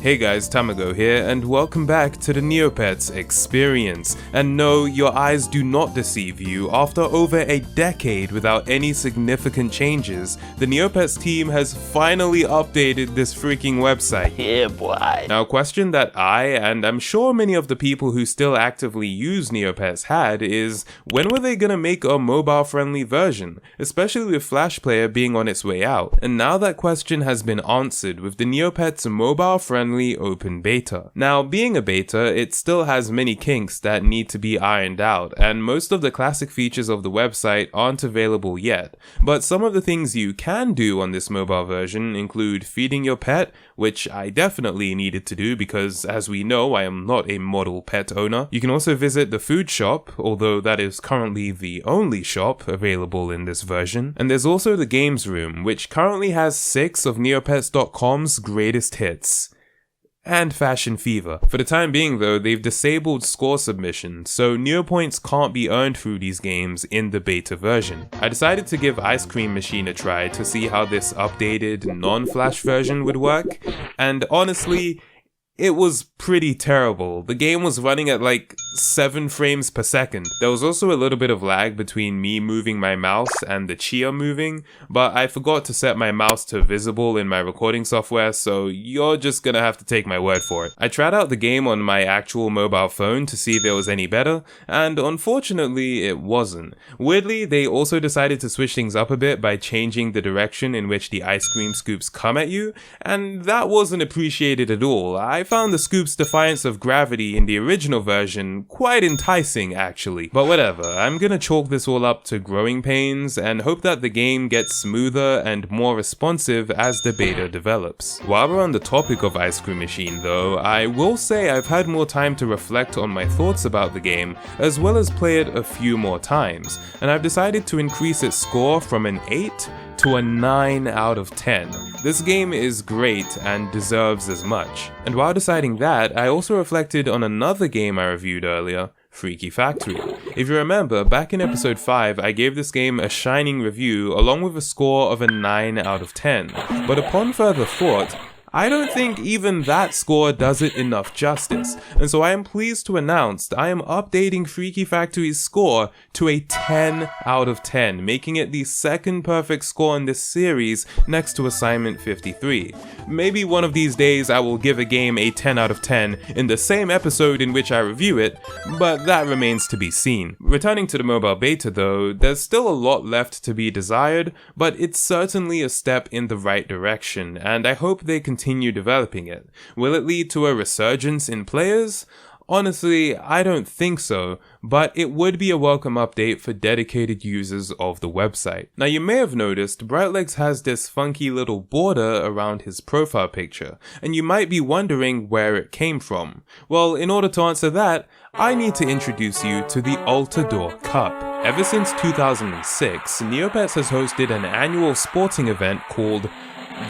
Hey guys, Tamago here, and welcome back to the Neopets experience. And no, your eyes do not deceive you. After over a decade without any significant changes, the Neopets team has finally updated this freaking website. Yeah, boy. Now, a question that I, and I'm sure many of the people who still actively use Neopets had, is when were they gonna make a mobile-friendly version, especially with Flash Player being on its way out? And now that question has been answered with the Neopets mobile-friendly open beta. Now, being a beta, it still has many kinks that need to be ironed out, and most of the classic features of the website aren't available yet. But some of the things you can do on this mobile version include feeding your pet, which I definitely needed to do because, as we know, I am not a model pet owner. You can also visit the food shop, although that is currently the only shop available in this version. And there's also the games room, which currently has 6 of Neopets.com's greatest hits. And Fashion Fever. For the time being though, they've disabled score submission, so Neopoints can't be earned through these games in the beta version. I decided to give Ice Cream Machine a try to see how this updated non-Flash version would work, and honestly, it was pretty terrible. The game was running at like 7 frames per second. There was also a little bit of lag between me moving my mouse and the Chia moving, but I forgot to set my mouse to visible in my recording software, so you're just gonna have to take my word for it. I tried out the game on my actual mobile phone to see if it was any better, and unfortunately it wasn't. Weirdly, they also decided to switch things up a bit by changing the direction in which the ice cream scoops come at you, and that wasn't appreciated at all. I found the scoop's defiance of gravity in the original version quite enticing actually. But whatever, I'm gonna chalk this all up to growing pains and hope that the game gets smoother and more responsive as the beta develops. While we're on the topic of Ice Cream Machine though, I will say I've had more time to reflect on my thoughts about the game as well as play it a few more times, and I've decided to increase its score from an 8 to a 9 out of 10. This game is great and deserves as much. And while deciding that, I also reflected on another game I reviewed earlier, Freaky Factory. If you remember, back in episode 5, I gave this game a shining review along with a score of a 9 out of 10. But upon further thought, I don't think even that score does it enough justice, and so I am pleased to announce that I am updating Freaky Factory's score to a 10 out of 10, making it the second perfect score in this series next to Assignment 53. Maybe one of these days I will give a game a 10 out of 10 in the same episode in which I review it, but that remains to be seen. Returning to the mobile beta though, there's still a lot left to be desired, but it's certainly a step in the right direction, and I hope they continue developing it. Will it lead to a resurgence in players? Honestly, I don't think so, but it would be a welcome update for dedicated users of the website. Now you may have noticed Brightlegs has this funky little border around his profile picture, and you might be wondering where it came from. Well, in order to answer that, I need to introduce you to the Altador Cup. Ever since 2006, Neopets has hosted an annual sporting event called,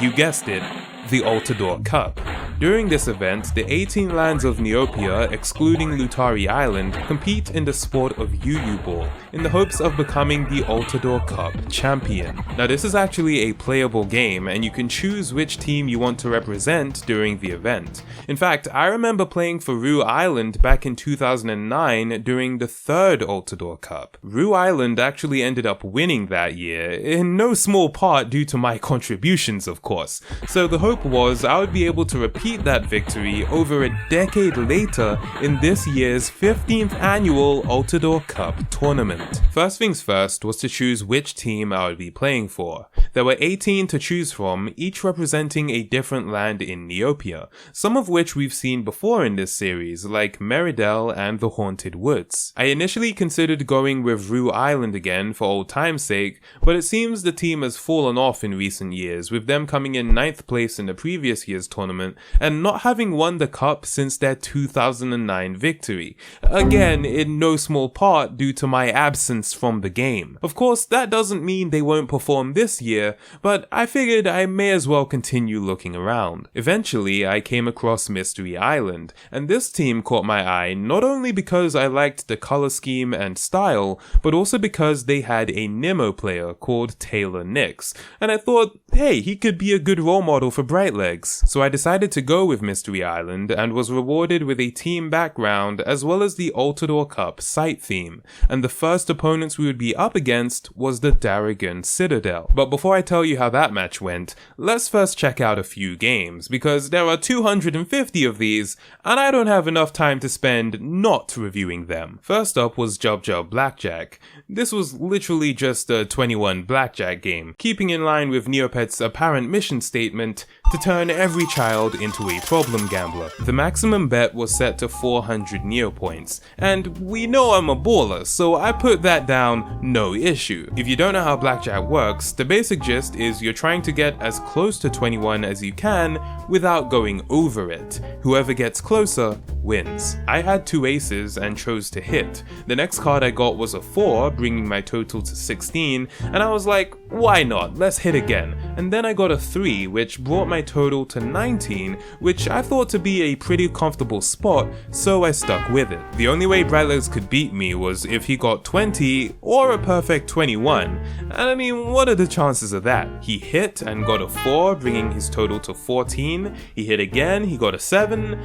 you guessed it, the Altador Cup. During this event, the 18 lands of Neopia, excluding Lutari Island, compete in the sport of UU Ball, in the hopes of becoming the Altador Cup champion. Now this is actually a playable game, and you can choose which team you want to represent during the event. In fact, I remember playing for Rue Island back in 2009 during the 3rd Altador Cup. Rue Island actually ended up winning that year, in no small part due to my contributions of course, so the hope was I would be able to repeat that victory over a decade later in this year's 15th annual Altador Cup tournament. First things first was to choose which team I would be playing for. There were 18 to choose from, each representing a different land in Neopia, some of which we've seen before in this series, like Meridel and the Haunted Woods. I initially considered going with Rue Island again for old time's sake, but it seems the team has fallen off in recent years, with them coming in 9th place in the previous year's tournament and not having won the cup since their 2009 victory. Again, in no small part due to my absence from the game. Of course, that doesn't mean they won't perform this year here, but I figured I may as well continue looking around. Eventually, I came across Mystery Island, and this team caught my eye not only because I liked the color scheme and style, but also because they had a Nemo player called Taylor Nix, and I thought, hey, he could be a good role model for Brightlegs. So I decided to go with Mystery Island and was rewarded with a team background as well as the Altador Cup site theme, and the first opponents we would be up against was the Darrigan Citadel. But before I tell you how that match went, let's first check out a few games, because there are 250 of these, and I don't have enough time to spend not reviewing them. First up was Jub Jub Blackjack. This was literally just a 21 blackjack game, keeping in line with Neopets' apparent mission statement to turn every child into a problem gambler. The maximum bet was set to 400 Neo points, and we know I'm a baller, so I put that down no issue. If you don't know how blackjack works, the basic gist is you're trying to get as close to 21 as you can without going over it. Whoever gets closer wins. I had 2 aces and chose to hit. The next card I got was a 4, bringing my total to 16, and I was like, why not, let's hit again. And then I got a 3, which brought my total to 19, which I thought to be a pretty comfortable spot, so I stuck with it. The only way Brightlegs could beat me was if he got 20 or a perfect 21, and I mean, what are the chances of that? He hit and got a 4, bringing his total to 14, he hit again, he got a 7.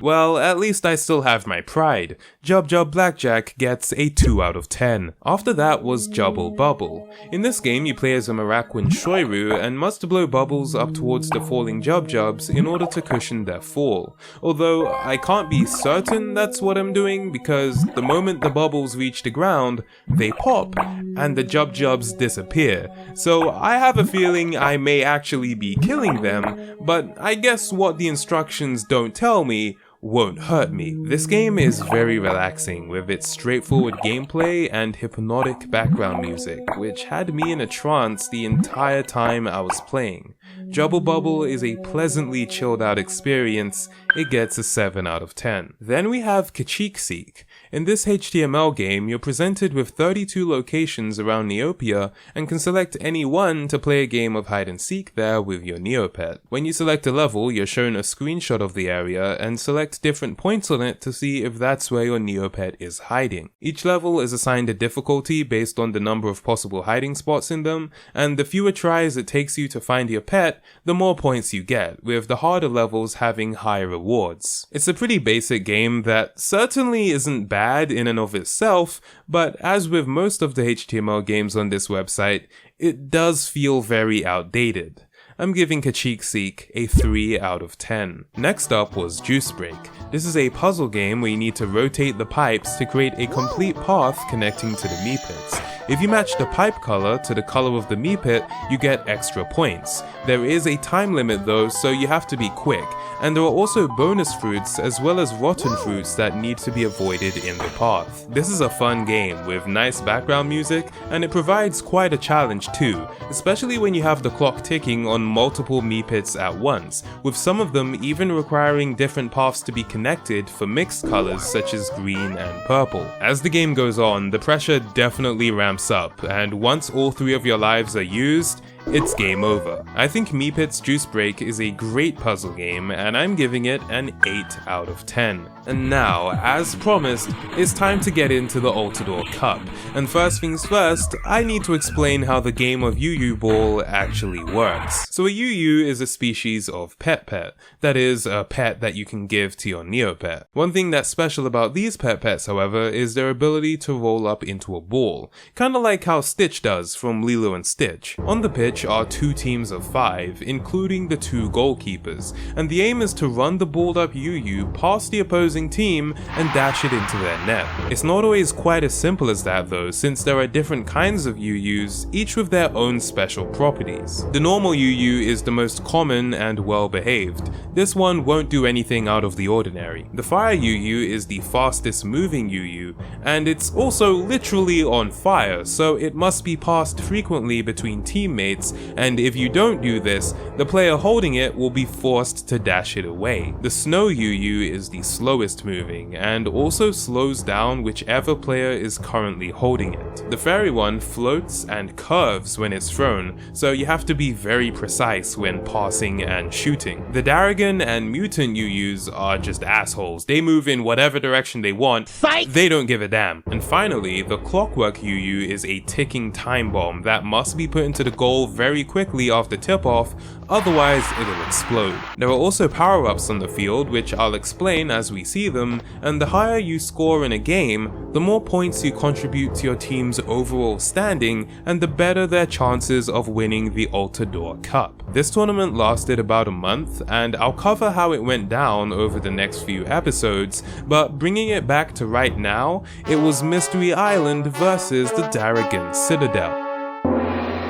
Well, at least I still have my pride. Jub Jub Blackjack gets a 2 out of 10. After that was Jubble Bubble. In this game, you play as a Maraquan Shoiru and must blow bubbles up towards the falling Jub Jubs in order to cushion their fall. Although, I can't be certain that's what I'm doing, because the moment the bubbles reach the ground, they pop, and the Jub Jubs disappear. So I have a feeling I may actually be killing them, but I guess what the instructions don't tell me won't hurt me. This game is very relaxing with its straightforward gameplay and hypnotic background music, which had me in a trance the entire time I was playing. Jubble Bubble is a pleasantly chilled out experience. It gets a 7 out of 10. Then we have Kacheek Seek. In this HTML game, you're presented with 32 locations around Neopia and can select any one to play a game of hide and seek there with your Neopet. When you select a level, you're shown a screenshot of the area and select different points on it to see if that's where your Neopet is hiding. Each level is assigned a difficulty based on the number of possible hiding spots in them, and the fewer tries it takes you to find your pet, the more points you get, with the harder levels having higher rewards. It's a pretty basic game that certainly isn't bad in and of itself, but as with most of the HTML games on this website, it does feel very outdated. I'm giving Kacheek Seek a 3 out of 10. Next up was Juice Break. This is a puzzle game where you need to rotate the pipes to create a complete path connecting to the Meepits. If you match the pipe color to the color of the Meepit, you get extra points. There is a time limit though, so you have to be quick, and there are also bonus fruits as well as rotten fruits that need to be avoided in the path. This is a fun game with nice background music, and it provides quite a challenge too, especially when you have the clock ticking on multiple Meepits at once, with some of them even requiring different paths to be connected for mixed colors such as green and purple. As the game goes on, the pressure definitely ramps up, and once all 3 of your lives are used, it's game over. I think Meepits Juice Break is a great puzzle game, and I'm giving it an 8 out of 10. And now, as promised, it's time to get into the Altador Cup. And first things first, I need to explain how the game of UU Ball actually works. So a UU is a species of pet, that is, a pet that you can give to your Neopet. One thing that's special about these pets, however, is their ability to roll up into a ball, kinda like how Stitch does from Lilo and Stitch. On the pitch are 2 teams of 5, including the 2 goalkeepers, and the aim is to run the balled up UU past the opposing team and dash it into their net. It's not always quite as simple as that though, since there are different kinds of UUs, each with their own special properties. The normal UU is the most common and well behaved. This one won't do anything out of the ordinary. The fire UU is the fastest moving UU, and it's also literally on fire, so it must be passed frequently between teammates, and if you don't do this, the player holding it will be forced to dash it away. The snow UU is the slowest moving, and also slows down whichever player is currently holding it. The fairy one floats and curves when it's thrown, so you have to be very precise when passing and shooting. The Darrigan and Mutant UUs are just assholes. They move in whatever direction they want. Psych! They don't give a damn. And finally, the Clockwork UU is a ticking time bomb that must be put into the goal very quickly after tip-off, otherwise it'll explode. There are also power-ups on the field, which I'll explain as we see them, and the higher you score in a game, the more points you contribute to your team's overall standing, and the better their chances of winning the Altador Cup. This tournament lasted about a month, and I'll cover how it went down over the next few episodes, but bringing it back to right now, it was Mystery Island versus the Darrigan Citadel.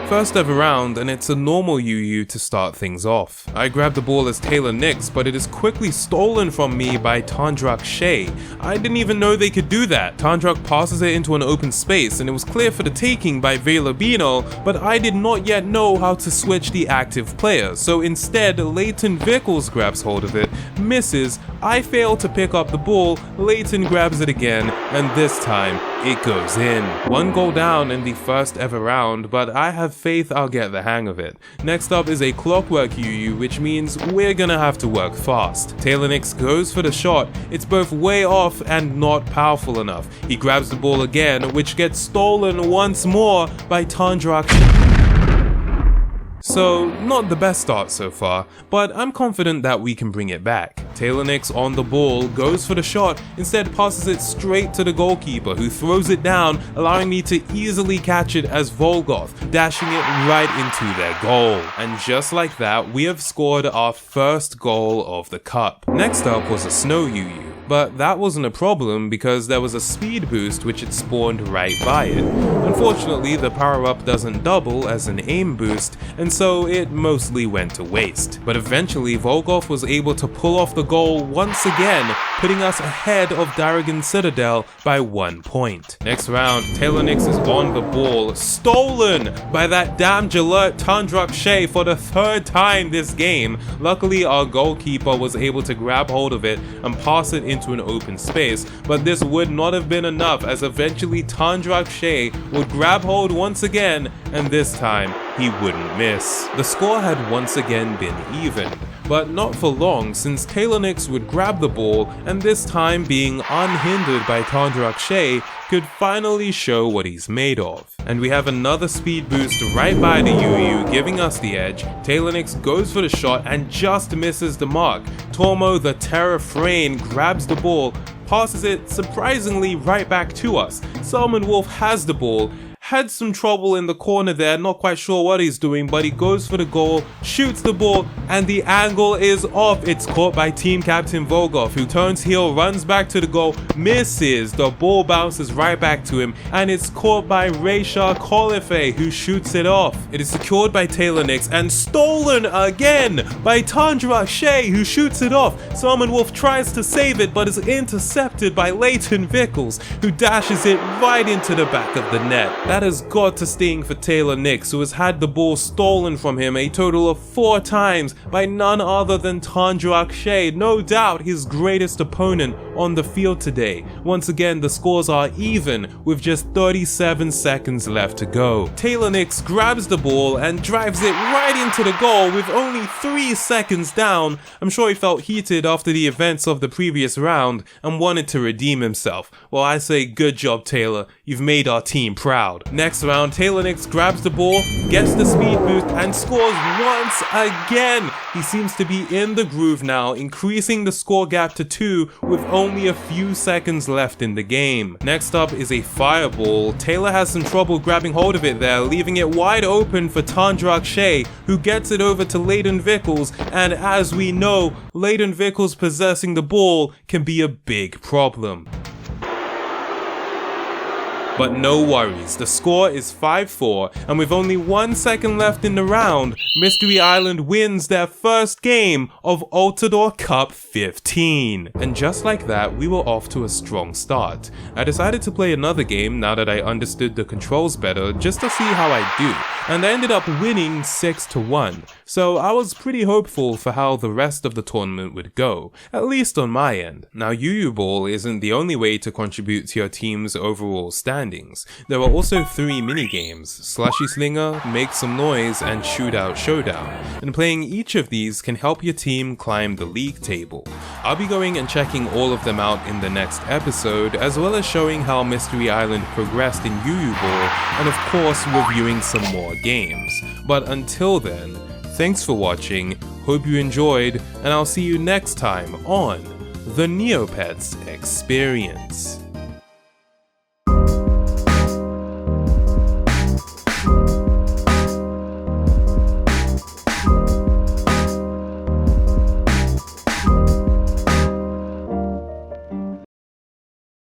First ever round, and it's a normal UU to start things off. I grab the ball as Taylor Nix, but it is quickly stolen from me by Tandrak Shea. I didn't even know they could do that. Tandrak passes it into an open space, and it was clear for the taking by Velabino, but I did not yet know how to switch the active player, so instead Leighton Vickles grabs hold of it, misses, I fail to pick up the ball, Leighton grabs it again, and this time it goes in. One goal down in the first ever round, but I have faith I'll get the hang of it. Next up is a Clockwork UU, which means we're gonna have to work fast. Taylor Nix goes for the shot, it's both way off and not powerful enough. He grabs the ball again, which gets stolen once more by Tandrak. So, not the best start so far, but I'm confident that we can bring it back. Taylor Nix on the ball, goes for the shot, instead passes it straight to the goalkeeper, who throws it down, allowing me to easily catch it as Volgoth, dashing it right into their goal. And just like that, we have scored our first goal of the cup. Next up was a snow UU. But that wasn't a problem because there was a speed boost which had spawned right by it. Unfortunately, the power-up doesn't double as an aim boost, and so it mostly went to waste. But eventually, Volgoth was able to pull off the goal once again, putting us ahead of Darrigan Citadel by 1 point. Next round, Taylor Nix is on the ball, stolen by that damned alert Tandrak Shea for the third time this game. Luckily, our goalkeeper was able to grab hold of it and pass it into an open space, but this would not have been enough as eventually Tandrak Shea would grab hold once again, and this time he wouldn't miss. The score had once again been evened, but not for long since Taylor Nix would grab the ball and this time being unhindered by Tandrak Shea could finally show what he's made of. And we have another speed boost right by the UU giving us the edge. Taylor Nix goes for the shot and just misses the mark. Tormo the Terror Frayne grabs the ball, passes it surprisingly right back to us. Salmon Wolf has the ball, had some trouble in the corner there, not quite sure what he's doing, but he goes for the goal, shoots the ball, and the angle is off. It's caught by team captain Volgoth, who turns heel, runs back to the goal, misses, the ball bounces right back to him, and it's caught by Rayshar Kholife, who shoots it off. It is secured by Taylor Nix and stolen again by Tandrak Shea, who shoots it off. Salmon Wolf tries to save it, but is intercepted by Leighton Vickles, who dashes it right into the back of the net. That has got to sting for Taylor Nix, who has had the ball stolen from him a total of 4 times by none other than Tandrak Shea, no doubt his greatest opponent on the field today. Once again, the scores are even with just 37 seconds left to go. Taylor Nix grabs the ball and drives it right into the goal with only 3 seconds down. I'm sure he felt heated after the events of the previous round and wanted to redeem himself. Well, I say good job, Taylor. You've made our team proud. Next round, Taylor Nix grabs the ball, gets the speed boost, and scores once again. He seems to be in the groove now, increasing the score gap to 2 with only a few seconds left in the game. Next up is a fireball. Taylor has some trouble grabbing hold of it there, leaving it wide open for Tandrak Shea, who gets it over to Leighton Vickles, and as we know, Leighton Vickles possessing the ball can be a big problem. But no worries, the score is 5-4, and with only 1 second left in the round, Mystery Island wins their first game of Altador Cup 15. And just like that, we were off to a strong start. I decided to play another game now that I understood the controls better, just to see how I do, and I ended up winning 6-1. So I was pretty hopeful for how the rest of the tournament would go, at least on my end. Now UU Ball isn't the only way to contribute to your team's overall standings. There are also 3 minigames: Slushy Slinger, Make Some Noise, and Shootout Showdown, and playing each of these can help your team climb the league table. I'll be going and checking all of them out in the next episode, as well as showing how Mystery Island progressed in UU Ball, and of course reviewing some more games. But until then, thanks for watching, hope you enjoyed, and I'll see you next time on the Neopets Experience.